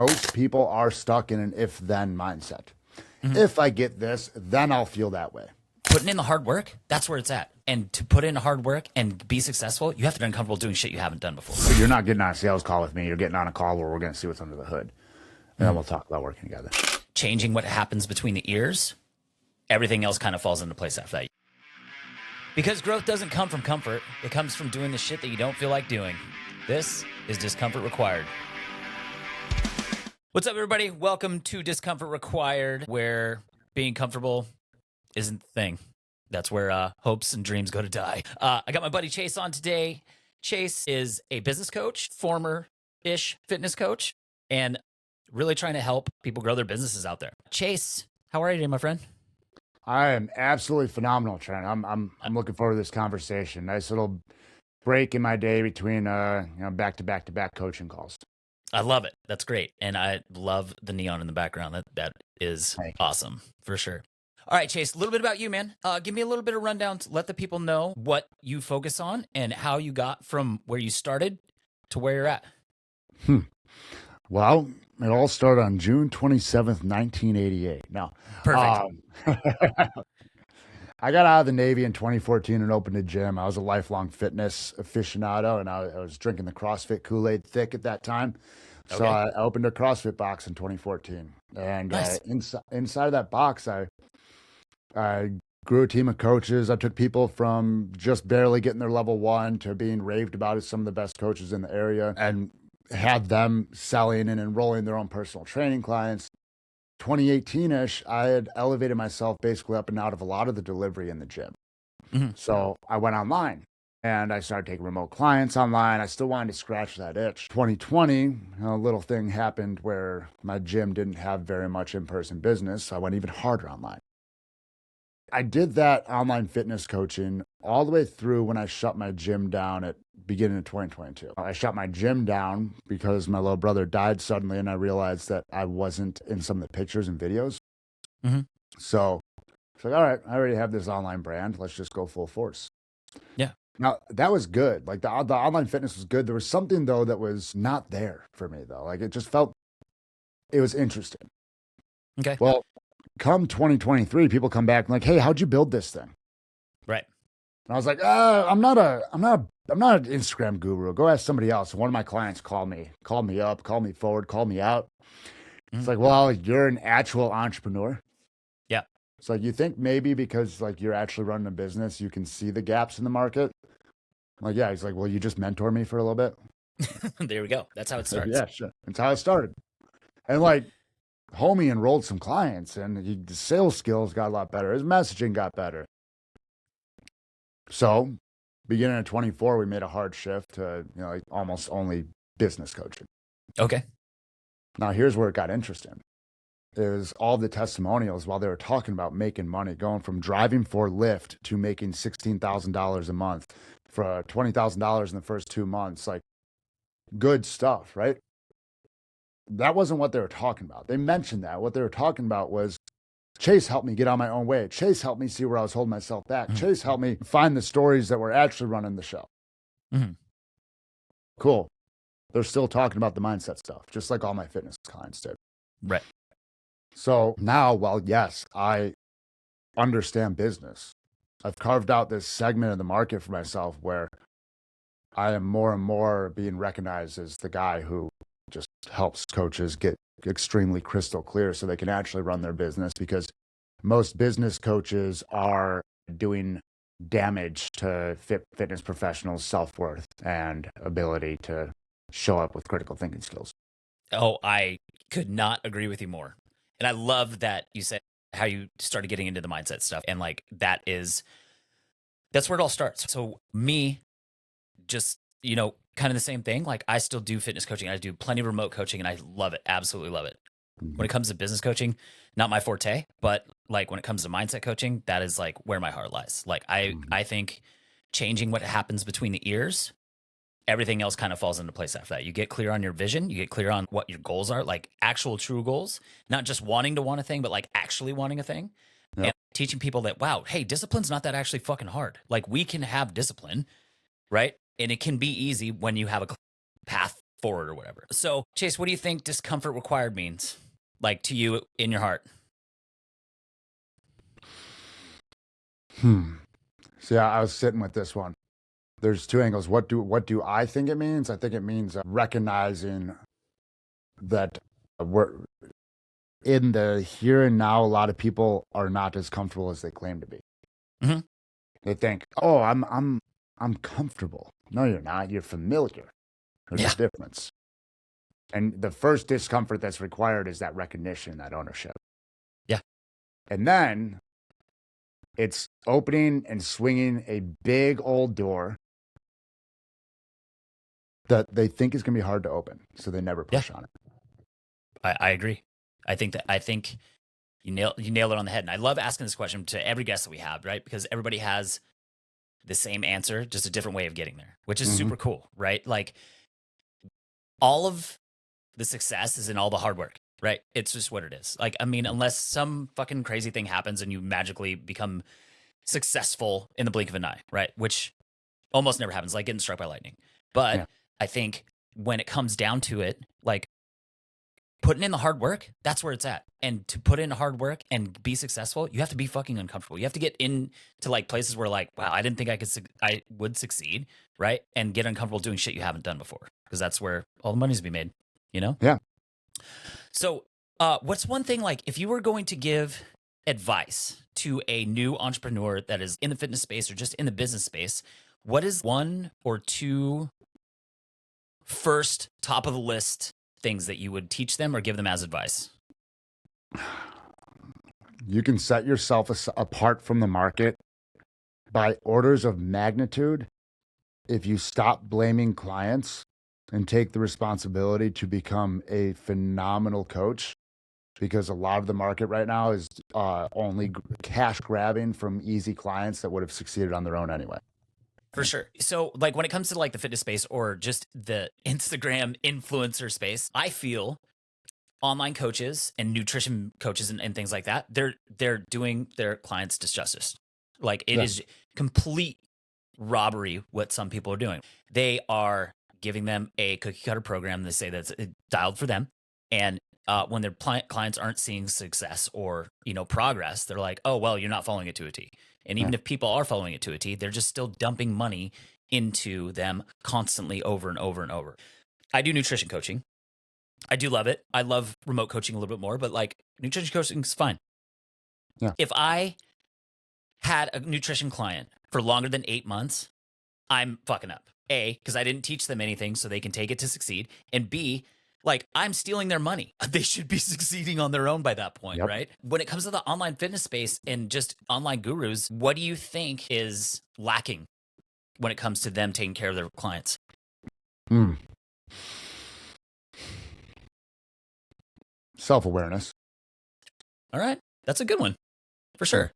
Most people are stuck in an if-then mindset. Mhm. If I get this, then I'll feel that way. Putting in the hard work, that's where it's at. And to put in hard work and be successful, you have to be uncomfortable doing shit you haven't done before. So you're not getting on a sales call with me. You're getting on a call where we're going to see what's under the hood. And then we'll talk about working together. Changing what happens between the ears, everything else kind of falls into place after that. Because growth doesn't come from comfort. It comes from doing the shit that you don't feel like doing. This is Discomfort Required. What's up, everybody? Welcome to Discomfort Required, where being comfortable isn't the thing. That's where hopes and dreams go to die. I got my buddy Chase on today. Chase is a business coach, former-ish fitness coach, and really trying to help people grow their businesses out there. Chase, how are you today, my friend? I am absolutely phenomenal, Trent. I'm looking forward to this conversation. Nice little break in my day between back-to-back coaching calls. I love it. That's great. And I love the neon in the background. That is awesome, for sure. All right, Chase, a little bit about you, man. Give me a little bit of rundown to let the people know what you focus on and how you got from where you started to where you're at. Well, it all started on June 27th, 1988. Now, Perfect. I got out of the Navy in 2014 and opened a gym. I was a lifelong fitness aficionado, and I was drinking the CrossFit Kool-Aid thick at that time. So Okay. I opened a CrossFit box in 2014. And Nice. inside of that box, I grew a team of coaches. I took people from just barely getting their level 1 to being raved about as some of the best coaches in the area, and had them selling and enrolling their own personal training clients. 2018-ish, I had elevated myself basically up and out of a lot of the delivery in the gym. Mhm. So I went online and I started taking remote clients online. I still wanted to scratch that itch. 2020, a little thing happened where my gym didn't have very much in-person business, so I went even harder online. I did that online fitness coaching all the way through when I shut my gym down at beginning of 2022. I shut my gym down because my little brother died suddenly, and I realized that I wasn't in some of the pictures and videos. Mhm. So it's like, all right, I already have this online brand. Let's just go full force. Yeah. Now, that was good. Like the online fitness was good. There was something, though, that was not there for me, though. Like it just felt, it was interesting. Okay. Well, come 2023, people come back and like, hey, how'd you build this thing? Right. And I was like, I'm not an Instagram guru. Go ask somebody else. And one of my clients called me up, called me forward, called me out. It's like, well, you're an actual entrepreneur. Yeah. It's like, you think maybe because like you're actually running a business, you can see the gaps in the market. I'm like, yeah. He's like, well, you just mentor me for a little bit. There we go. That's how it starts. Yeah, sure. That's how it started. And like, homie enrolled some clients, and his sales skills got a lot better. His messaging got better. So, beginning of 24, we made a hard shift to like almost only business coaching. Okay. Now, here's where it got interesting. It was all the testimonials while they were talking about making money, going from driving for Lyft to making $16,000 a month for $20,000 in the first 2 months. Like, good stuff, right? That wasn't what they were talking about. They mentioned that. What they were talking about was, Chase helped me get on my own way. Chase helped me see where I was holding myself back. Chase helped me find the stories that were actually running the show. Mhm. Cool. They're still talking about the mindset stuff, just like all my fitness clients did. Right. So now, while yes, I understand business, I've carved out this segment of the market for myself where I am more and more being recognized as the guy who just helps coaches get extremely crystal clear so they can actually run their business, because most business coaches are doing damage to fitness professionals' self-worth and ability to show up with critical thinking skills. Oh, I could not agree with you more. And I love that you said how you started getting into the mindset stuff. And like, that's where it all starts. So me, just, kind of the same thing. Like I still do fitness coaching. I do plenty of remote coaching and I love it. Absolutely love it. When it comes to business coaching, not my forte, but like when it comes to mindset coaching, that is like where my heart lies. Like I think changing what happens between the ears, everything else kind of falls into place after that. You get clear on your vision, you get clear on what your goals are, like actual true goals, not just wanting to want a thing, but like actually wanting a thing. Yep. And teaching people that, wow, hey, discipline's not that actually fucking hard. Like we can have discipline, right? And it can be easy when you have a path forward or whatever. So, Chase, what do you think discomfort required means? Like to you in your heart? See, I was sitting with this one. There's two angles. What do I think it means? I think it means recognizing that we're in the here and now. A lot of people are not as comfortable as they claim to be. Mhm. They think, "Oh, I'm comfortable." No, you're not. You're familiar. There's Yeah. a difference. And the first discomfort that's required is that recognition, that ownership. Yeah. And then it's opening and swinging a big old door that they think is going to be hard to open. So they never push on it. I agree. I think you nail it on the head. And I love asking this question to every guest that we have, right? Because everybody has the same answer, just a different way of getting there, which is super cool, right? Like all of the success is in all the hard work, right? It's just what it is. Like, I mean, unless some fucking crazy thing happens and you magically become successful in the blink of an eye, right? Which almost never happens, like getting struck by lightning. But Yeah. I think when it comes down to it, like putting in the hard work, that's where it's at. And to put in hard work and be successful, you have to be fucking uncomfortable. You have to get into like places where like, wow, I didn't think I would succeed, right? And get uncomfortable doing shit you haven't done before, because that's where all the money's to be made, you know? Yeah. So, what's one thing, like if you were going to give advice to a new entrepreneur that is in the fitness space or just in the business space, what is one or two first top of the list things that you would teach them or give them as advice? You can set yourself apart from the market by orders of magnitude if you stop blaming clients and take the responsibility to become a phenomenal coach, because a lot of the market right now is only cash grabbing from easy clients that would have succeeded on their own anyway. For sure. So like when it comes to like the fitness space or just the Instagram influencer space, I feel online coaches and nutrition coaches and things like that, they're doing their clients disjustice. Like it is complete robbery what some people are doing. They are giving them a cookie cutter program. They say that's dialed for them. And when their clients aren't seeing success or, progress, they're like, oh, well, you're not following it to a T. And even if people are following it to a T, they're just still dumping money into them constantly over and over and over. I do nutrition coaching. I do love it. I love remote coaching a little bit more, but like nutrition coaching is fine. Yeah. If I had a nutrition client for longer than 8 months, I'm fucking up. A, because I didn't teach them anything so they can take it to succeed. And B, like I'm stealing their money. They should be succeeding on their own by that point, right? When it comes to the online fitness space and just online gurus, what do you think is lacking when it comes to them taking care of their clients? Self-awareness. All right. That's a good one. For sure.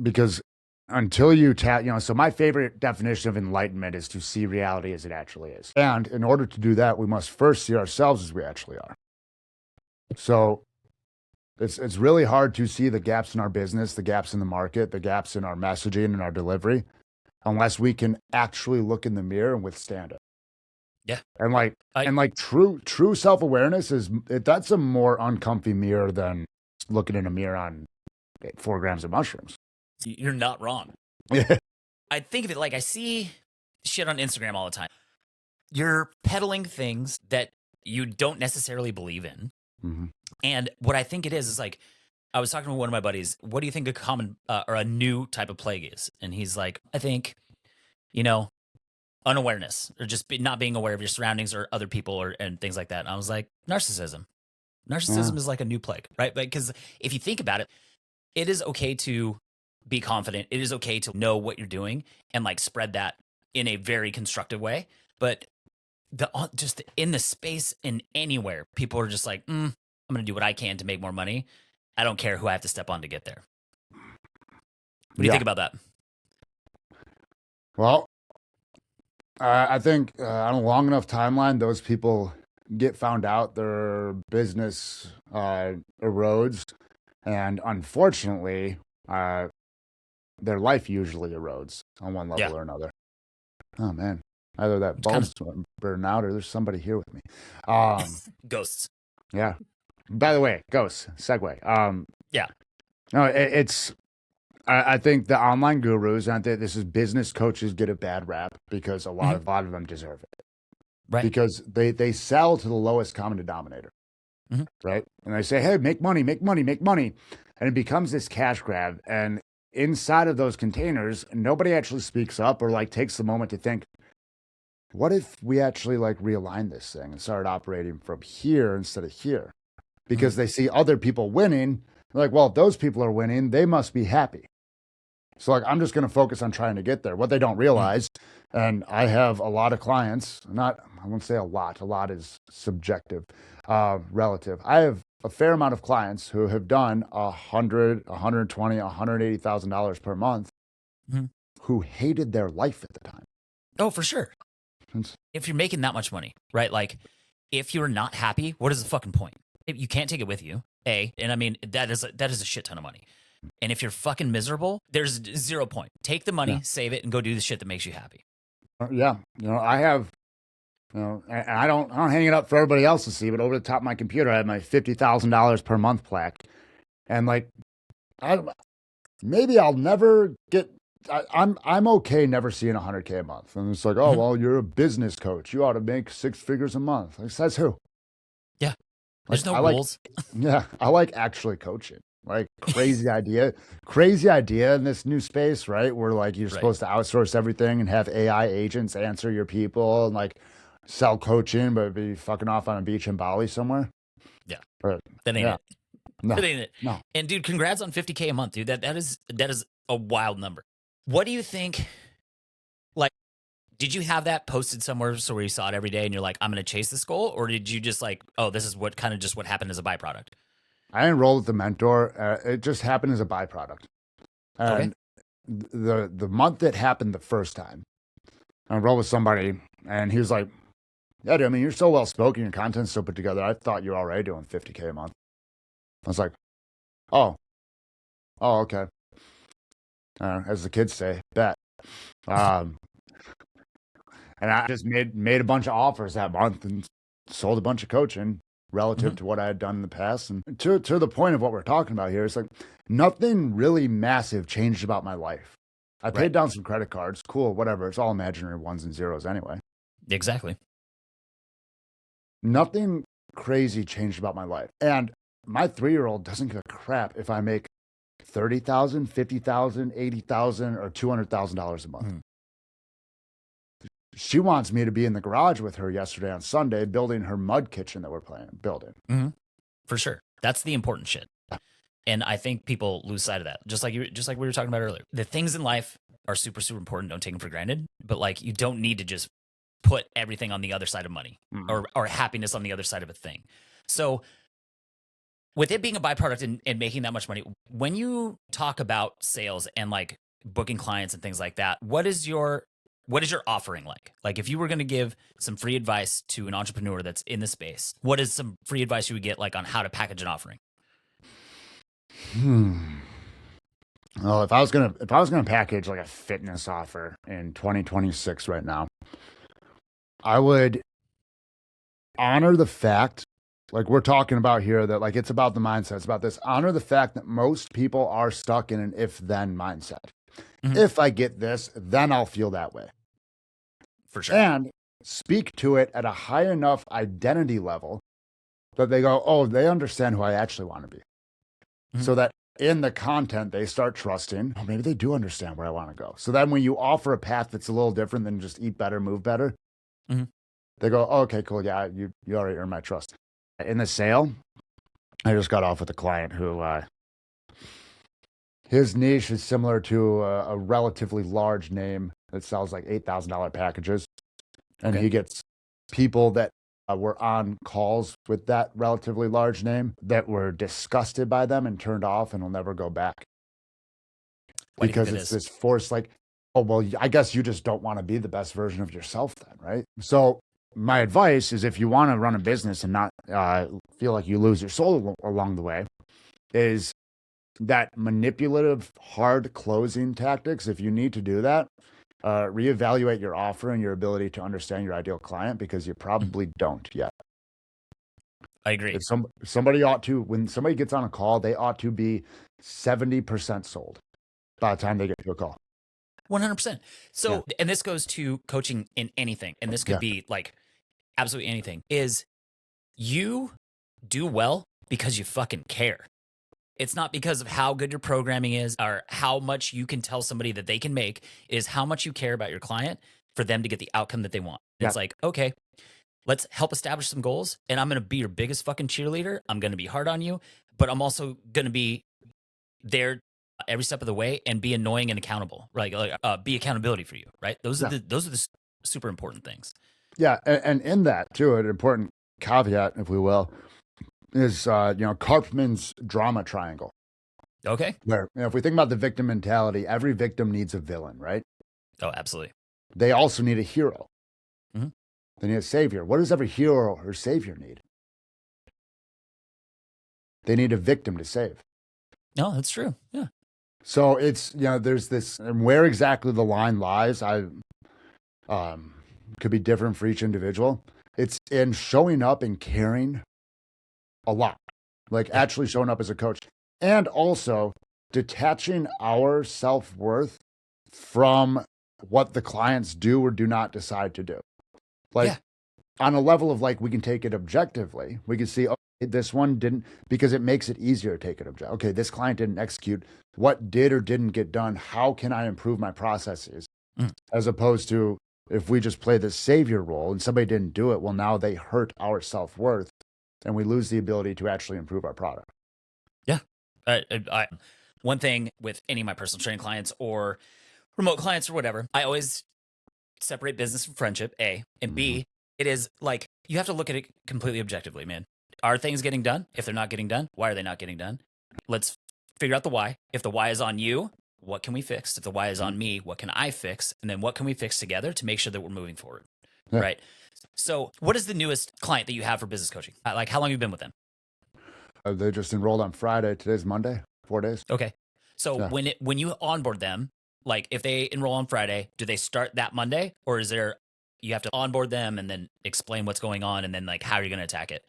Because until you so my favorite definition of enlightenment is to see reality as it actually is. And in order to do that, we must first see ourselves as we actually are. So it's really hard to see the gaps in our business, the gaps in the market, the gaps in our messaging and our delivery, unless we can actually look in the mirror and withstand it. Yeah. And true self-awareness that's a more uncomfy mirror than looking in a mirror on 4 grams of mushrooms. You're not wrong. Yeah. I think of it like I see shit on Instagram all the time. You're peddling things that you don't necessarily believe in. Mm-hmm. And what I think it is like, I was talking to one of my buddies, what do you think a common or a new type of plague is? And he's like, I think, unawareness or just not being aware of your surroundings or other people and things like that. And I was like, narcissism. Narcissism is like a new plague, right? Because if you think about it, it is okay to be confident. It is okay to know what you're doing and like spread that in a very constructive way. But just in the space and anywhere, people are just like, I'm going to do what I can to make more money. I don't care who I have to step on to get there. What do you think about that? Well, I think on a long enough timeline, those people get found out, their business erodes, and unfortunately, their life usually erodes on one level or another. Oh man, either that burn out, or there's somebody here with me. Ghosts. Yeah. By the way, ghosts, segue. Yeah. No, I think the online gurus, and this is business coaches, get a bad rap because a lot of them deserve it. Right. Because they sell to the lowest common denominator. Right. And they say, hey, make money, make money, make money. And it becomes this cash grab. And inside of those containers, nobody actually speaks up or like takes the moment to think, what if we actually like realign this thing and started operating from here instead of here? Because they see other people winning. They're like, well, if those people are winning, they must be happy. So like, I'm just going to focus on trying to get there. What they don't realize, and I have a lot of clients, I won't say a lot is subjective, relative. I have a fair amount of clients who have done $100, $120, $180,000 per month who hated their life at the time. Oh, for sure. If you're making that much money, right? Like if you're not happy, what is the fucking point? You can't take it with you, A. And I mean, that is a shit ton of money. And if you're fucking miserable, there's 0 point. Take the money, save it, and go do the shit that makes you happy. Yeah. I have, and I don't hang it up for everybody else to see, but over the top of my computer, I have my $50,000 per month plaque. And like, maybe I'll never get, I'm okay never seeing $100K a month. And it's like, oh, well, you're a business coach. You ought to make 6 figures a month. Like, says who? Yeah. There's no rules. I like actually coaching. Like crazy idea in this new space, right? Where like you're supposed to outsource everything and have AI agents answer your people and like sell coaching, but be fucking off on a beach in Bali somewhere. Yeah. But, that ain't it. No, that ain't it. No. And dude, congrats on 50K a month, dude. That is a wild number. What do you think? Like, did you have that posted somewhere so where you saw it every day and you're like, I'm going to chase this goal? Or did you just like, oh, this is what happened as a byproduct? I enrolled with the mentor. It just happened as a byproduct. And the month it happened the first time, I enrolled with somebody and he was like, yeah, dude, I mean, you're so well spoken, your content's so put together. I thought you were already doing 50K a month. I was like, oh, okay. As the kids say, bet. And I just made a bunch of offers that month and sold a bunch of coaching relative to what I had done in the past. And to the point of what we're talking about here, it's like nothing really massive changed about my life. I paid down some credit cards. Cool, whatever. It's all imaginary ones and zeros anyway. Exactly. Nothing crazy changed about my life. And my 3-year-old doesn't give a crap if I make $30,000, $50,000, $80,000, or $200,000 a month. She wants me to be in the garage with her yesterday on Sunday, building her mud kitchen that we're building. For sure. That's the important shit. And I think people lose sight of that. Just like we were talking about earlier. The things in life are super, super important. Don't take them for granted. But like, you don't need to just put everything on the other side of money or happiness on the other side of a thing. So with it being a byproduct and making that much money, when you talk about sales and like booking clients and things like that, what is your offering like? Like if you were going to give some free advice to an entrepreneur that's in the space, what is some free advice you would get like on how to package an offering? Well, if I was gonna package like a fitness offer in 2026 right now, I would honor the fact, like we're talking about here, that like it's about the mindset. It's about this. Honor the fact that most people are stuck in an if-then mindset. If I get this, then I'll feel that way. For sure. And speak to it at a high enough identity level that they go, oh, they understand who I actually want to be. So that in the content, they start trusting, oh, maybe they do understand where I want to go. So then when you offer a path that's a little different than just eat better, move better, they go, oh, okay, cool. Yeah, you already earned my trust. In the sale, I just got off with a client who, his niche is similar to a relatively large name that sells like $8,000 packages. And he gets people that were on calls with that relatively large name that were disgusted by them and turned off and will never go back. Because it's this force like, oh, well, I guess you just don't want to be the best version of yourself then, right? So my advice is if you want to run a business and not feel like you lose your soul along the way, is that manipulative, hard closing tactics, if you need to do that, reevaluate your offer and your ability to understand your ideal client, because you probably don't yet. I agree. Somebody ought to, when somebody gets on a call, they ought to be 70% sold by the time they get to a call. 100%. So, and this goes to coaching in anything, and this could Yeah. be like absolutely anything, is you do well because you fucking care. It's not because of how good your programming is or how much you can tell somebody that they can make. It is how much you care about your client for them to get the outcome that they want. And it's like, okay, let's help establish some goals, and I'm going to be your biggest fucking cheerleader. I'm going to be hard on you, but I'm also going to be there every step of the way and be annoying and accountable, right? Like, be accountability for you, right? Those are the super important things. Yeah, and in that too, an important caveat, if we will, is Karpman's drama triangle. Okay. Where if we think about the victim mentality, every victim needs a villain, right? Oh, absolutely. They also need a hero. Mm-hmm. They need a savior. What does every hero or savior need? They need a victim to save. No, that's true. Yeah. So it's, there's this, and where exactly the line lies, could be different for each individual. It's in showing up and caring a lot, like actually showing up as a coach, and also detaching our self-worth from what the clients do or do not decide to do. Like on a level of like, we can take it objectively. We can see, okay, this one didn't, because it makes it easier to take it objectively. Okay, this client didn't execute. What did or didn't get done? How can I improve my processes? As opposed to, if we just play the savior role and somebody didn't do it, well, now they hurt our self-worth and we lose the ability to actually improve our product. Yeah. One thing with any of my personal training clients or remote clients or whatever, I always separate business from friendship, A, and B, it is like, you have to look at it completely objectively, man. Are things getting done? If they're not getting done, why are they not getting done? Let's figure out the why. If the why is on you, what can we fix? If the why is on me, what can I fix? And then what can we fix together to make sure that we're moving forward? Yeah. Right. So what is the newest client that you have for business coaching? Like, how long have you been with them? They just enrolled on Friday. Today's Monday, 4 days. Okay. So when you onboard them, like if they enroll on Friday, do they start that Monday, or is there, you have to onboard them and then explain what's going on and then like how you're going to attack it?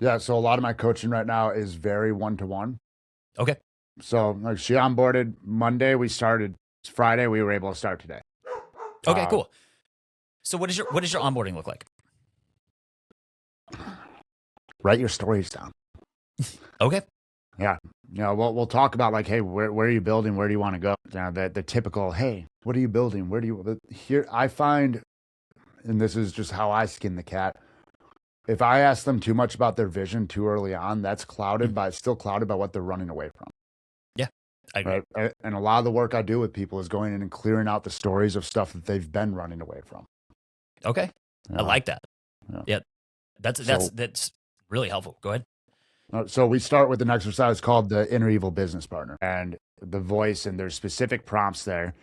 Yeah. So a lot of my coaching right now is very one-to-one. Okay. So like she onboarded Monday, we started Friday, we were able to start today. Okay, cool. So what does your onboarding look like? Write your stories down. Okay. Yeah. We'll talk about like, hey, where are you building? Where do you want to go? The typical, hey, what are you building? Where do you, here, I find, and this is just how I skin the cat. If I ask them too much about their vision too early on, that's still clouded by what they're running away from. Yeah. I agree. Right? And a lot of the work I do with people is going in and clearing out the stories of stuff that they've been running away from. Okay. I like that. Yeah. That's really helpful. Go ahead. So we start with an exercise called the Inner Evil Business Partner, and the voice, and there's specific prompts there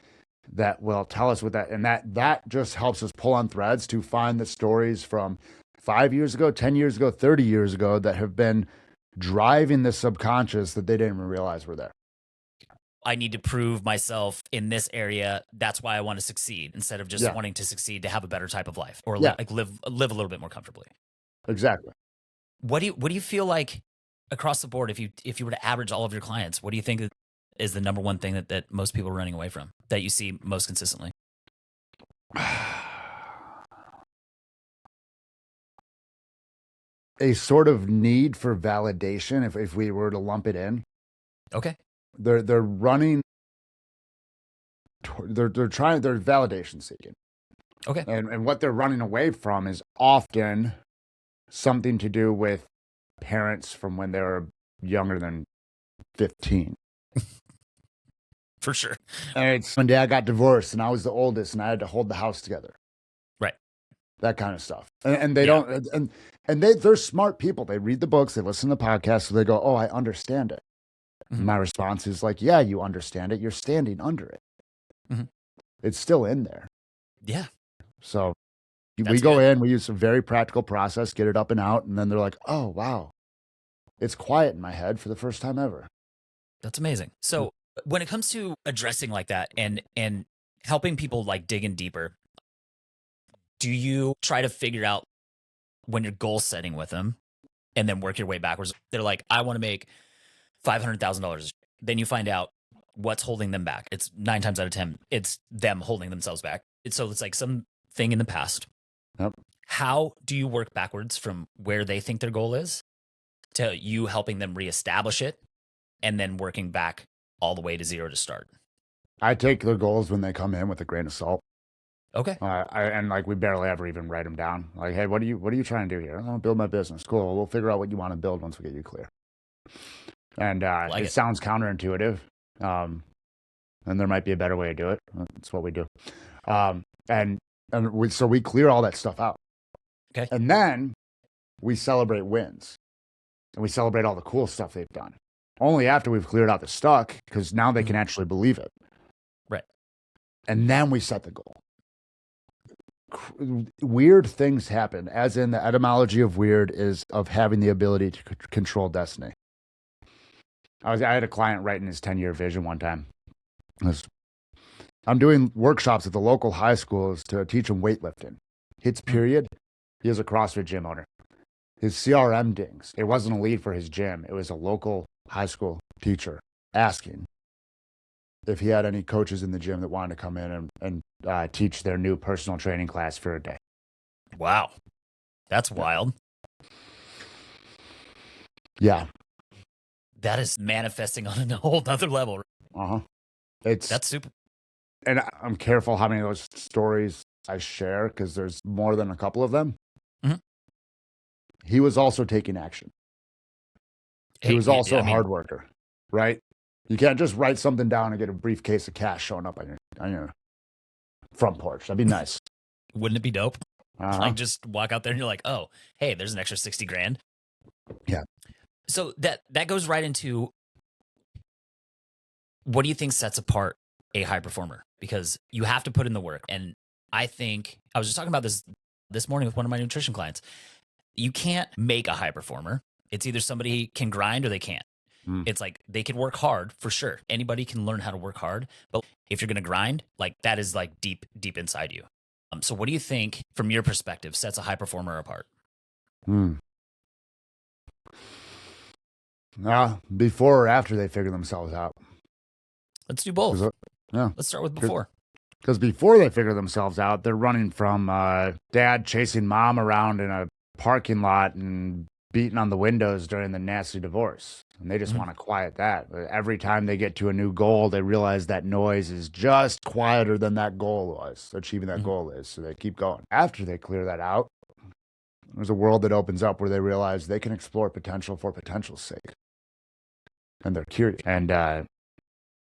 that will tell us what that, and that just helps us pull on threads to find the stories from 5 years ago, 10 years ago, 30 years ago that have been driving the subconscious that they didn't even realize were there. I need to prove myself in this area. That's why I want to succeed, instead of just wanting to succeed to have a better type of life or like live a little bit more comfortably. Exactly. What do you feel like across the board, if you were to average all of your clients, what do you think is the number one thing that most people are running away from that you see most consistently? A sort of need for validation, if we were to lump it in. Okay. They're running, they're validation seeking. Okay. And what they're running away from is often something to do with parents from when they were younger than 15. For sure. And it's when dad got divorced and I was the oldest and I had to hold the house together. Right. That kind of stuff. And they don't, and they're smart people. They read the books, they listen to the podcasts, so they go, oh, I understand it. Mm-hmm. My response is like, yeah, you understand it. You're standing under it. Mm-hmm. It's still in there. Yeah. So we go in, we use a very practical process, get it up and out. And then they're like, oh, wow. It's quiet in my head for the first time ever. That's amazing. So when it comes to addressing like that and helping people like dig in deeper, do you try to figure out when you're goal setting with them and then work your way backwards? They're like, I want to make $500,000. Then you find out what's holding them back. It's 9 times out of 10, it's them holding themselves back. So it's like something in the past. Yep. How do you work backwards from where they think their goal is to you helping them reestablish it and then working back all the way to 0 to start? I take their goals when they come in with a grain of salt. Okay. And like we barely ever even write them down. Like, hey, what are you trying to do here? I'll build my business. Cool. Well, we'll figure out what you want to build once we get you clear. And it sounds counterintuitive. And there might be a better way to do it. That's what we do. So we clear all that stuff out. Okay. And then we celebrate wins. And we celebrate all the cool stuff they've done. Only after we've cleared out the stuck, because now they can actually believe it. Right. And then we set the goal. Weird things happen, as in the etymology of weird is of having the ability to control destiny. I had a client writing his 10-year vision one time. I'm doing workshops at the local high schools to teach him weightlifting. Hits period. He is a CrossFit gym owner. His CRM dings. It wasn't a lead for his gym. It was a local high school teacher asking if he had any coaches in the gym that wanted to come in and teach their new personal training class for a day. Wow. That's wild. Yeah. That is manifesting on a whole other level. Uh-huh. That's super. And I'm careful how many of those stories I share because there's more than a couple of them. Mm-hmm. He was also taking action. He was also a hard worker, right? You can't just write something down and get a briefcase of cash showing up on your front porch. That'd be nice. Wouldn't it be dope? Uh-huh. Like just walk out there and you're like, oh, hey, there's an extra 60 grand. Yeah. So that goes right into, what do you think sets apart a high performer? Because you have to put in the work. And I think I was just talking about this morning with one of my nutrition clients. You can't make a high performer. It's either somebody can grind or they can't. It's like they can work hard for sure. Anybody can learn how to work hard, but if you're going to grind, like that is like deep inside you. So what do you think from your perspective sets a high performer apart? Before or after they figure themselves out? Let's do both. Yeah. Let's start with before. Because before they figure themselves out, they're running from dad chasing mom around in a parking lot and beating on the windows during the nasty divorce. And they just want to quiet that. But every time they get to a new goal, they realize that noise is just quieter than that goal was, achieving that goal is. So they keep going. After they clear that out, there's a world that opens up where they realize they can explore potential for potential's sake. And they're curious. And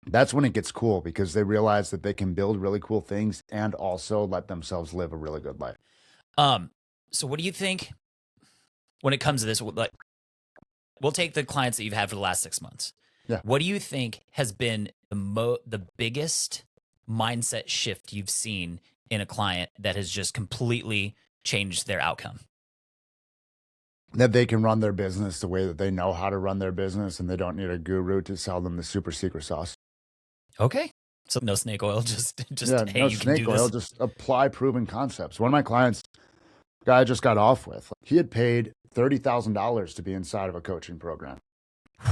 that's when it gets cool, because they realize that they can build really cool things and also let themselves live a really good life. So what do you think when it comes to this? Like, we'll take the clients that you've had for the last 6 months. Yeah. What do you think has been the biggest mindset shift you've seen in a client that has just completely changed their outcome? That they can run their business the way that they know how to run their business, and they don't need a guru to sell them the super secret sauce. Okay. So no snake oil, just yeah, hey, no you snake can do oil, this. just apply proven concepts. One of my clients, guy I just got off with, he had paid $30,000 to be inside of a coaching program.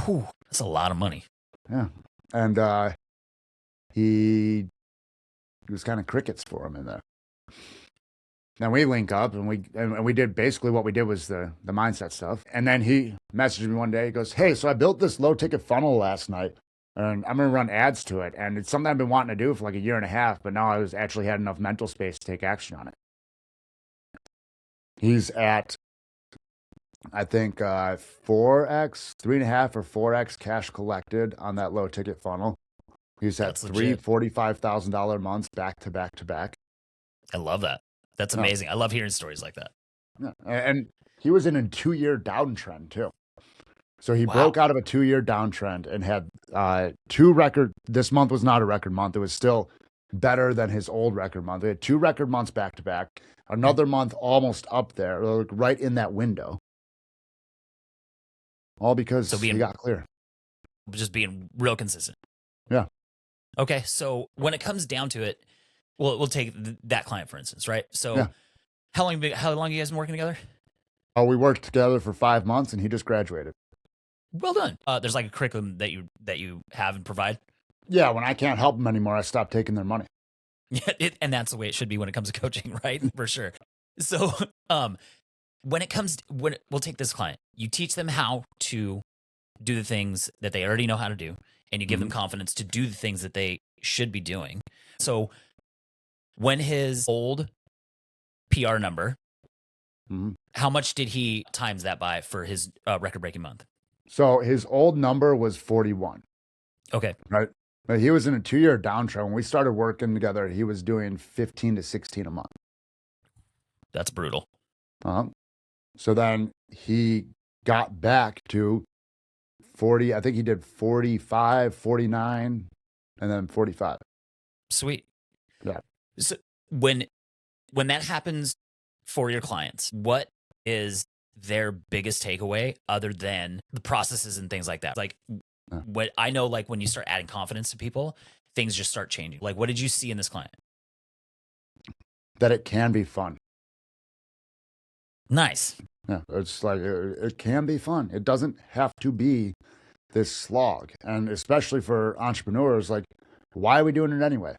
Whew, that's a lot of money. Yeah. And he was kind of crickets for him in there. Then we link up and we did basically what we did was the mindset stuff. And then he messaged me one day. He goes, hey, so I built this low ticket funnel last night and I'm going to run ads to it. And it's something I've been wanting to do for like a year and a half, but now I was actually had enough mental space to take action on it. He's at, I think, 4x, 3.5 or 4x cash collected on that low ticket funnel. He's at three $45,000 months back to back to back. I love that. That's amazing. I love hearing stories like that. Yeah. And he was in a 2-year downtrend too. So he broke out of a 2-year downtrend and had this month was not a record month. It was still better than his old record month. He had 2 record months back to back, another month almost up there, right in that window. All because he got clear. Just being real consistent. Yeah. Okay. So when it comes down to it, we'll take that client for instance, right? So Yeah. how long you guys been working together? Oh, we worked together for 5 months and he just graduated. Well done. There's like a curriculum that you have and provide. Yeah, when I can't help them anymore, I stop taking their money. Yeah, and that's the way it should be when it comes to coaching, right? For sure. So, when we'll take this client, you teach them how to do the things that they already know how to do, and you give them confidence to do the things that they should be doing. So, when his old PR number, how much did he times that by for his record-breaking month? So his old number was 41. Okay. Right. But he was in a 2-year downtrend. When we started working together, he was doing 15 to 16 a month. That's brutal. So then he got back to 40. I think he did 45, 49, and then 45. Sweet. Yeah. So when that happens for your clients, what is their biggest takeaway other than the processes and things like that? Like what I know, like when you start adding confidence to people, things just start changing. Like, what did you see in this client? That it can be fun. Nice. Yeah. It's like, it can be fun. It doesn't have to be this slog. And especially for entrepreneurs, like, why are we doing it anyway?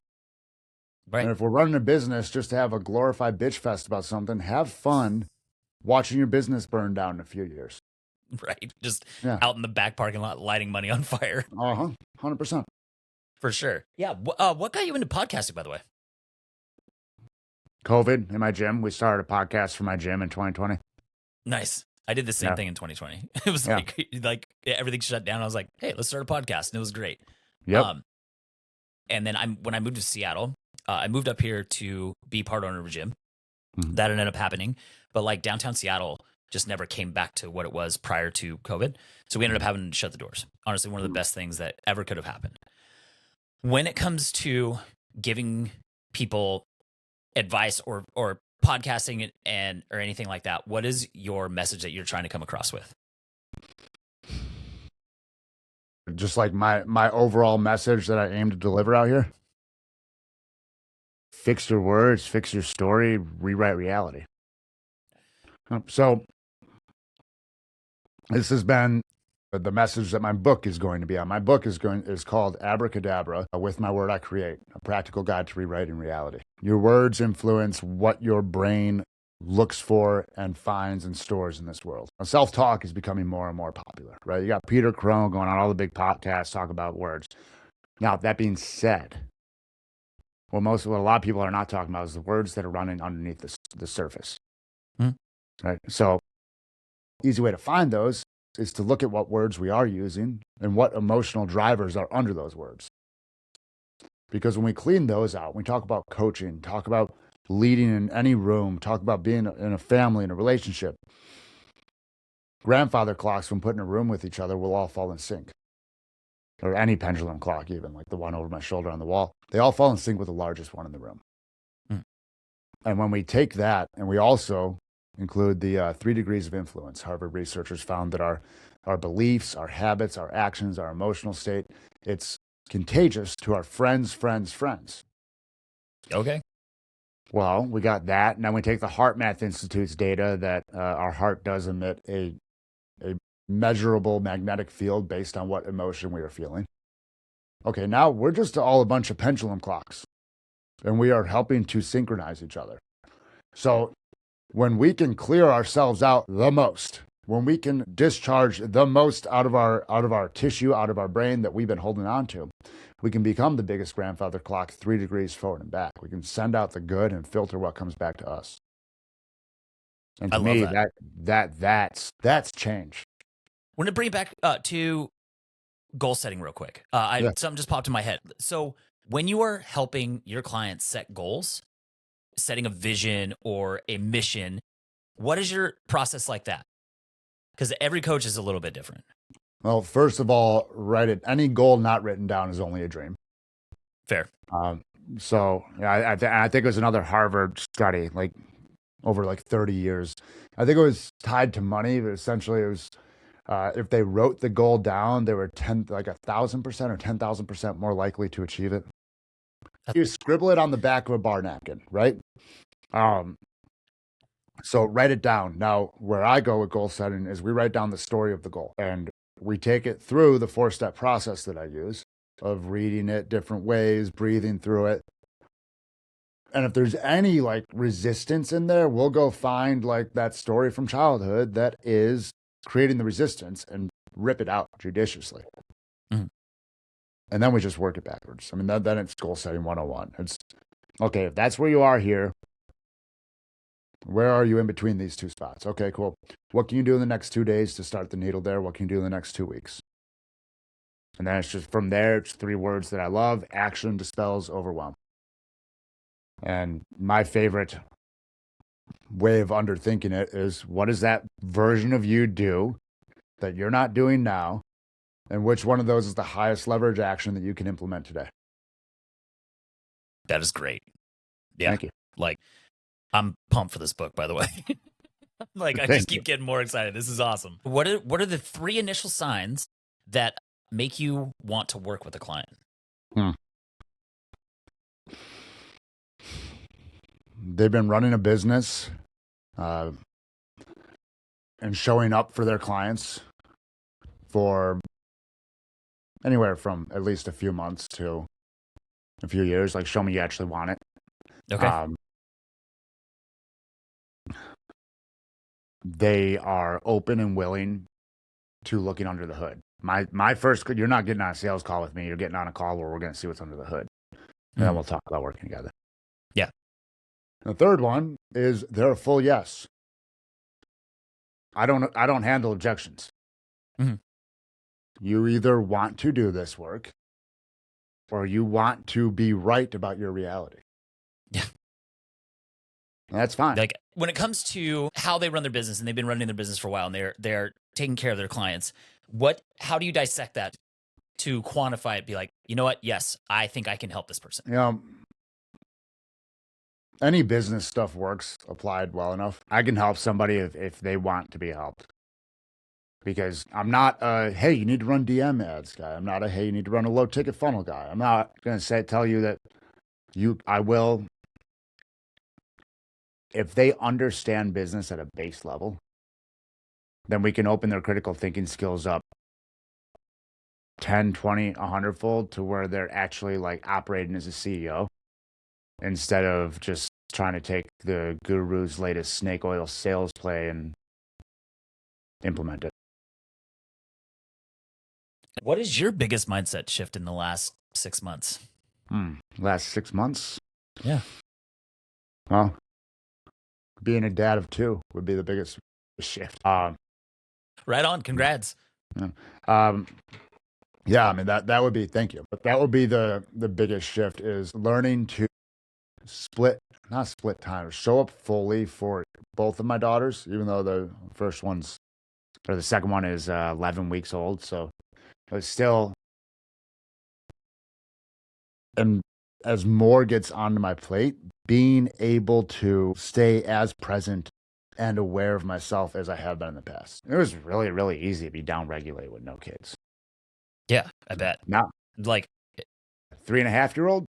Right. And if we're running a business just to have a glorified bitch fest about something, have fun watching your business burn down in a few years. Right. Just out in the back parking lot, lighting money on fire. 100%. For sure. Yeah. What got you into podcasting, by the way? COVID in my gym. We started a podcast for my gym in 2020. Nice. I did the same thing in 2020. It was like everything shut down. I was like, hey, let's start a podcast. And it was great. Yep. And then when I moved to Seattle, I moved up here to be part owner of a gym. That ended up happening. But like downtown Seattle just never came back to what it was prior to COVID. So we ended up having to shut the doors. Honestly, one of the best things that ever could have happened. When it comes to giving people advice or podcasting or anything like that, what is your message that you're trying to come across with? Just like my overall message that I aim to deliver out here. Fix your words, fix your story, rewrite reality. So this has been the message that my book is going to be on. My book is called Abracadabra, With My Word I Create, a practical guide to rewriting reality. Your words influence what your brain looks for and finds and stores in this world. Now, self-talk is becoming more and more popular, right? You got Peter Crone going on all the big podcasts talk about words. Now, that being said, what a lot of people are not talking about is the words that are running underneath the surface. Right? So, easy way to find those is to look at what words we are using and what emotional drivers are under those words. Because when we clean those out, we talk about coaching, talk about leading in any room, talk about being in a family, in a relationship. Grandfather clocks, when put in a room with each other, will all fall in sync. Or any pendulum clock, even like the one over my shoulder on the wall. They all fall in sync with the largest one in the room. And when we take that and we also include the 3 degrees of influence, Harvard researchers found that our beliefs, our habits, our actions, our emotional state, it's contagious to our friends. Okay. Well, we got that. Now we take the HeartMath Institute's data that our heart does emit a measurable magnetic field based on what emotion we are feeling. Okay, now we're just all a bunch of pendulum clocks, and we are helping to synchronize each other. So when we can clear ourselves out the most, when we can discharge the most out of our tissue, out of our brain that we've been holding on to, we can become the biggest grandfather clock 3 degrees forward and back. We can send out the good and filter what comes back to us. And to me, that's change. We're going to bring it back to goal setting real quick. Something just popped in my head. So when you are helping your clients set goals, setting a vision or a mission, what is your process like that? Because every coach is a little bit different. Well, first of all, write it. Any goal not written down is only a dream. Fair. So I think it was another Harvard study, like over like 30 years. I think it was tied to money, but essentially it was if they wrote the goal down, they were 1,000% or 10,000% more likely to achieve it. You scribble it on the back of a bar napkin, right? So write it down. Now, where I go with goal setting is we write down the story of the goal and we take it through the 4-step process that I use of reading it different ways, breathing through it. And if there's any like resistance in there, we'll go find like that story from childhood that is creating the resistance and rip it out judiciously. Mhm. And then we just work it backwards. I mean, then it's goal setting 101. It's okay, if that's where you are here, where are you in between these two spots? Okay, cool. What can you do in the next 2 days to start the needle there? What can you do in the next 2 weeks? And then it's just from there, it's 3 words that I love: action dispels overwhelm. And my favorite way of underthinking it is, what does that version of you do that you're not doing now? And which one of those is the highest leverage action that you can implement today? That is great. Yeah. Thank you. Like, I'm pumped for this book, by the way. Like, I Thank just keep getting more excited. This is awesome. What are the 3 initial signs that make you want to work with a client? They've been running a business and showing up for their clients for anywhere from at least a few months to a few years. Like, show me you actually want it. Okay. They are open and willing to looking under the hood. My first, you're not getting on a sales call with me. You're getting on a call where we're going to see what's under the hood. And then we'll talk about working together. Yeah. The third one is they're a full yes. I don't handle objections. Mhm. You either want to do this work or you want to be right about your reality. Yeah. And that's fine. Like, when it comes to how they run their business, and they've been running their business for a while, and they're taking care of their clients, how do you dissect that to quantify it? Be like, you know what? Yes, I think I can help this person. You know, any business stuff works applied well enough. I can help somebody if they want to be helped. Because I'm not a, hey, you need to run DM ads guy. I'm not a, hey, you need to run a low ticket funnel guy. I'm not going to tell you that I will. If they understand business at a base level, then we can open their critical thinking skills up 10, 20, 100-fold to where they're actually like operating as a CEO instead of just trying to take the guru's latest snake oil sales play and implement it. What is your biggest mindset shift in the last 6 months? Last 6 months? Yeah. Well, being a dad of 2 would be the biggest shift. Right on. Congrats. Yeah, I mean that would be, thank you. But that would be the biggest shift, is learning to not split time, show up fully for both of my daughters, even though the second one is 11 weeks old. So it's still, and as more gets onto my plate, being able to stay as present and aware of myself as I have been in the past. It was really, really easy to be downregulated with no kids. Yeah, I bet. Now, Like, 3.5-year-old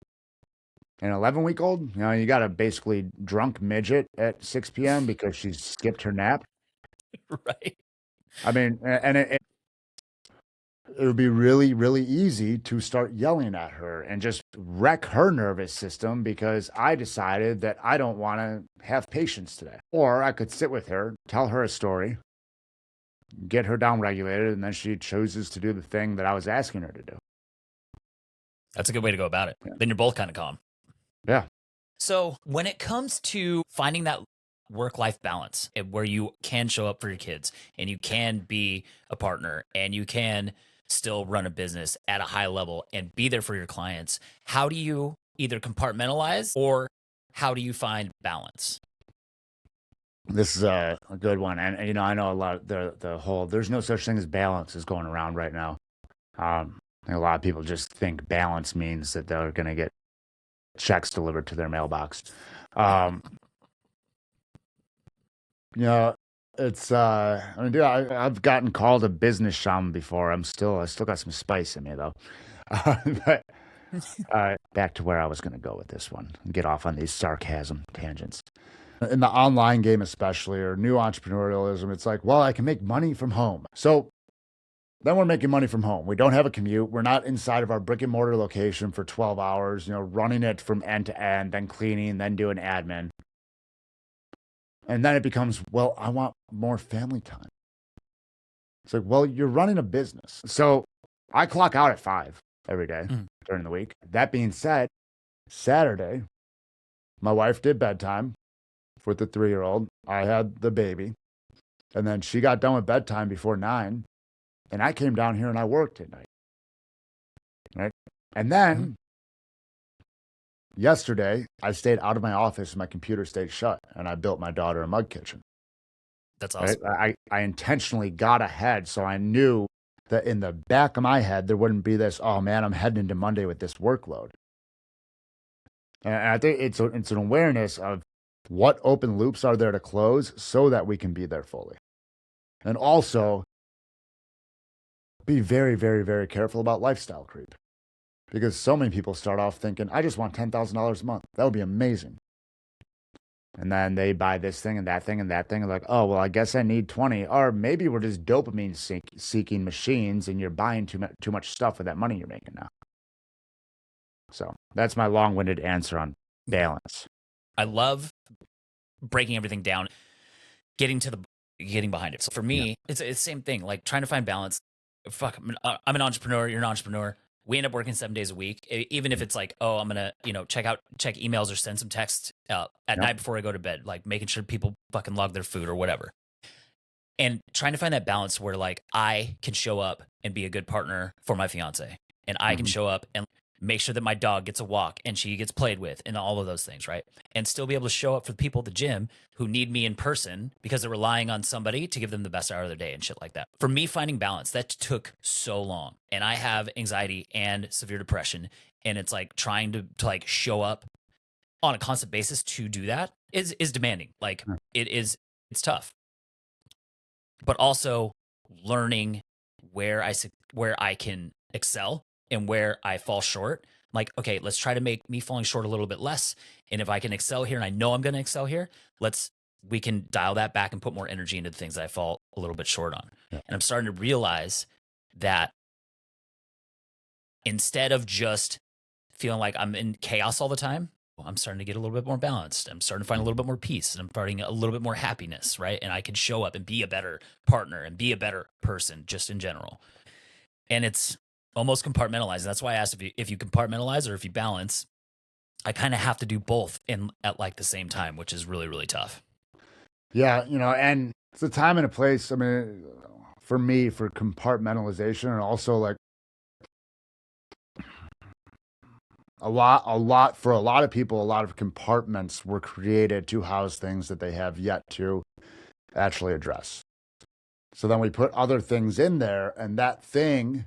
and 11-week-old, you know, you got a basically drunk midget at 6 p.m. because she skipped her nap. right. I mean, and it would be really, really easy to start yelling at her and just wreck her nervous system because I decided that I don't want to have patience today. Or I could sit with her, tell her a story, get her downregulated, and then she chooses to do the thing that I was asking her to do. That's a good way to go about it. Yeah. Then you're both kind of calm. Yeah. So when it comes to finding that work-life balance where you can show up for your kids and you can be a partner and you can still run a business at a high level and be there for your clients, how do you either compartmentalize or how do you find balance? This is a good one. And you know, I know a lot of the whole, there's no such thing as balance is going around right now. I think a lot of people just think balance means that they're going to get checks delivered to their mailbox. You know, it's I mean, dude, I've gotten called a business shaman before. I still got some spice in me though. But Back to where I was going to go with this one and get off on these sarcasm tangents. In the online game, especially, or new entrepreneurialism, it's like, well, I can make money from home. So then we're making money from home. We don't have a commute. We're not inside of our brick and mortar location for 12 hours, running it from end to end, then cleaning, then doing admin. And then it becomes, well, I want more family time. It's like, well, you're running a business. So I clock out at 5 every day during the week. That being said, Saturday, my wife did bedtime with the 3-year-old. I had the baby. And then she got done with bedtime before 9. And I came down here and I worked at night. Right. And then yesterday, I stayed out of my office and my computer stayed shut. And I built my daughter a mug kitchen. That's awesome. Right? I intentionally got ahead so I knew that in the back of my head, there wouldn't be this, oh man, I'm heading into Monday with this workload. And I think it's an awareness of what open loops are there to close so that we can be there fully. And also be very, very, very careful about lifestyle creep. Because so many people start off thinking, I just want $10,000 a month. That would be amazing. And then they buy this thing and that thing and that thing. And like, oh, well, I guess I need 20. Or maybe we're just dopamine seeking machines and you're buying too much stuff with that money you're making now. So that's my long-winded answer on balance. I love breaking everything down, getting behind it. So for me, it's the same thing, like trying to find balance. Fuck, I'm an entrepreneur. You're an entrepreneur. We end up working 7 days a week, even if it's like, oh, I'm going to, check emails or send some texts at night before I go to bed, like making sure people fucking log their food or whatever. And trying to find that balance where like I can show up and be a good partner for my fiance, and I can show up and make sure that my dog gets a walk and she gets played with and all of those things, right? And still be able to show up for the people at the gym who need me in person because they're relying on somebody to give them the best hour of their day and shit like that. For me, finding balance, that took so long. And I have anxiety and severe depression. And it's like trying to like show up on a constant basis to do that is demanding. Like it's tough. But also learning where I can excel and where I fall short. Like, okay, let's try to make me falling short a little bit less. And if I can excel here and I know I'm going to excel here, we can dial that back and put more energy into the things that I fall a little bit short on. Yeah. And I'm starting to realize that instead of just feeling like I'm in chaos all the time, I'm starting to get a little bit more balanced. I'm starting to find a little bit more peace, and I'm finding a little bit more happiness, right? And I can show up and be a better partner and be a better person just in general. And it's almost compartmentalized. That's why I asked if you compartmentalize or if you balance. I kind of have to do both at like the same time, which is really, really tough. Yeah, and it's a time and a place. I mean, for me, for compartmentalization, and also like a lot for a lot of people, a lot of compartments were created to house things that they have yet to actually address. So then we put other things in there, and that thing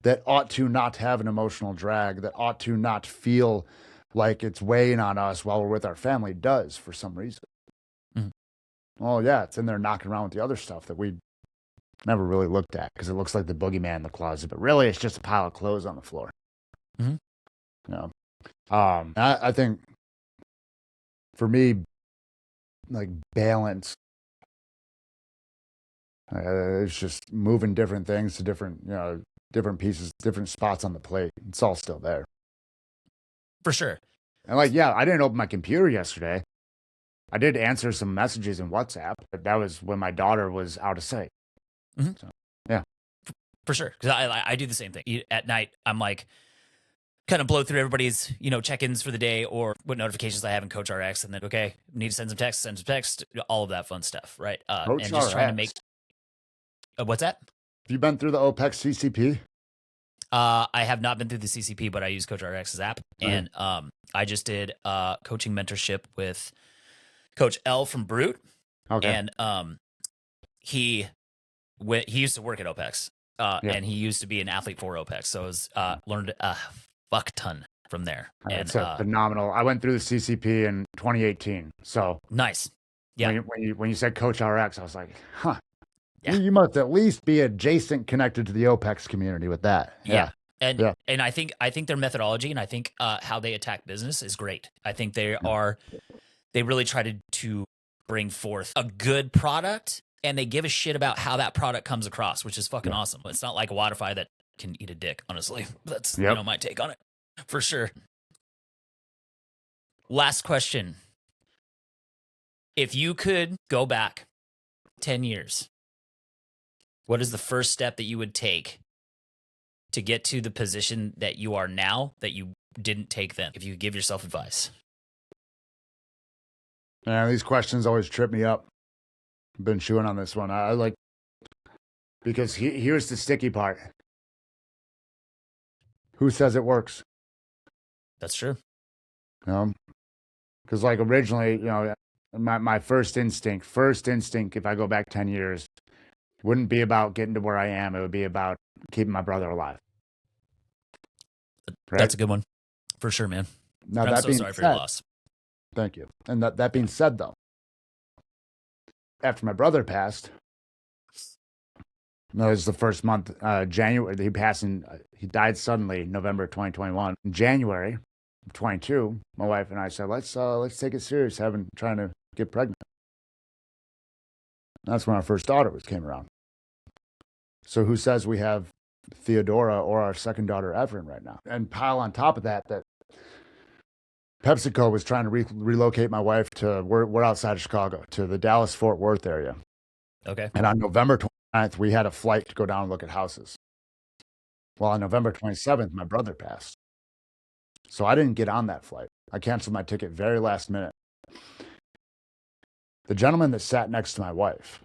that ought to not have an emotional drag, that ought to not feel like it's weighing on us while we're with our family, does for some reason. Well, yeah, it's in there knocking around with the other stuff that we never really looked at because it looks like the boogeyman in the closet, but really it's just a pile of clothes on the floor. I think for me, like balance, it's just moving different things to different pieces, different spots on the plate. It's all still there. For sure. And like, yeah, I didn't open my computer yesterday. I did answer some messages in WhatsApp, but that was when my daughter was out of sight. So, yeah. For sure. Because I do the same thing. At night, I'm like, kind of blow through everybody's, check-ins for the day or what notifications I have in Coach RX. And then, okay, need to send some text, all of that fun stuff, right? Coach and just RX. trying to make... what's that? Have you been through the OPEX CCP? I have not been through the CCP, but I use Coach RX's app. And I just did coaching mentorship with Coach L from Brute. Okay. And he used to work at OPEX. And he used to be an athlete for OPEX. So I was learned a fuck ton from there. And it's phenomenal. I went through the CCP in 2018. So nice. Yeah. When you said Coach RX, I was like, huh. Yeah. You must at least be adjacent connected to the OPEX community with that. Yeah. And Yeah. and I think their methodology and I think how they attack business is great. I think they really try to bring forth a good product, and they give a shit about how that product comes across, which is fucking awesome. It's not like a Waterfy that can eat a dick, honestly. That's my take on it for sure. Last question. If you could go back 10 years, what is the first step that you would take to get to the position that you are now that you didn't take then? If you could give yourself advice. Yeah, these questions always trip me up. I've been chewing on this one. I like, because here's the sticky part. Who says it works? That's true. Because like originally, my first instinct, if I go back 10 years, wouldn't be about getting to where I am. It would be about keeping my brother alive. Right? That's a good one. For sure, man. Now, I'm so sorry for your loss. Thank you. And that being said, though, after my brother passed, no, it was the first month, January. He died suddenly, November 2021. In January of 22, my wife and I said, let's take it serious, trying to get pregnant. That's when our first daughter came around. So who says we have Theodora or our second daughter, Evelyn, right now? And pile on top of that PepsiCo was trying to relocate my wife to, we're outside of Chicago, to the Dallas-Fort Worth area. Okay. And on November 29th, we had a flight to go down and look at houses. Well, on November 27th, my brother passed. So I didn't get on that flight. I canceled my ticket very last minute. The gentleman that sat next to my wife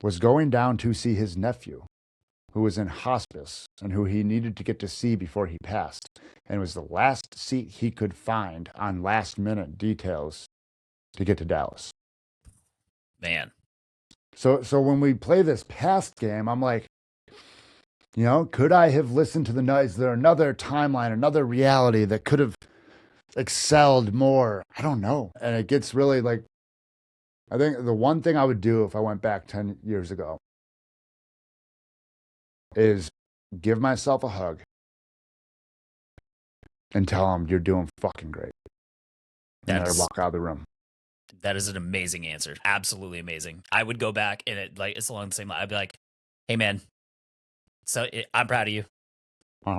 was going down to see his nephew, who was in hospice and who he needed to get to see before he passed. And it was the last seat he could find on last minute details to get to Dallas. Man. So when we play this past game, I'm like, could I have listened to the noise? Is there another timeline, another reality that could have excelled more? I don't know. And it gets really like, I think the one thing I would do if I went back 10 years ago is give myself a hug and tell them you're doing fucking great. And I walk out of the room. That is an amazing answer. Absolutely amazing. I would go back and it's along the same line. I'd be like, hey man, I'm proud of you.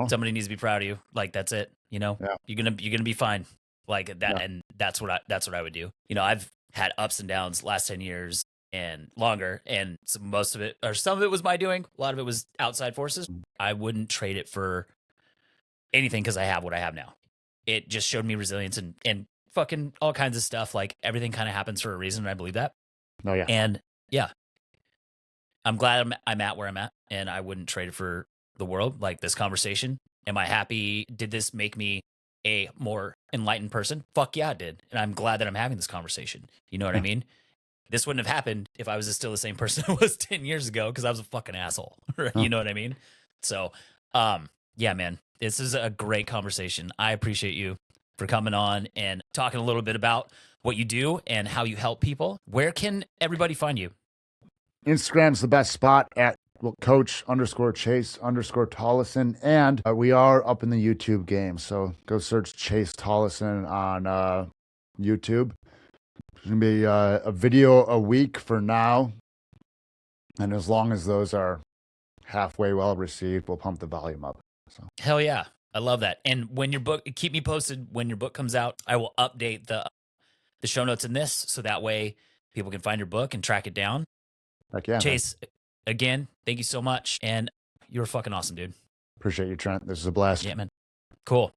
Somebody needs to be proud of you. Like, that's it. You're gonna be fine. Like that. Yeah. And that's what I would do. I've had ups and downs last 10 years and longer. And some of it was my doing. A lot of it was outside forces. I wouldn't trade it for anything because I have what I have now. It just showed me resilience and fucking all kinds of stuff. Like, everything kind of happens for a reason. And I believe that. Oh yeah. And yeah, I'm glad I'm at where I'm at, and I wouldn't trade it for the world. Like, this conversation. Am I happy? Did this make me a more enlightened person? Fuck yeah, it did. And I'm glad that I'm having this conversation. You know what I mean? This wouldn't have happened if I was still the same person I was 10 years ago, because I was a fucking asshole. Right? You know what I mean? So, yeah, man, this is a great conversation. I appreciate you for coming on and talking a little bit about what you do and how you help people. Where can everybody find you? Instagram's the best spot at Coach_Chase_ Tolleson. And we are up in the YouTube game. So go search Chase Tolleson on YouTube. There's going to be a video a week for now. And as long as those are halfway well received, we'll pump the volume up. So. Hell yeah. I love that. And when your book, keep me posted when your book comes out. I will update the show notes in this, so that way people can find your book and track it down. Heck yeah, Chase, again, thank you so much. And you're fucking awesome, dude. Appreciate you, Trent. This is a blast. Yeah, man. Cool.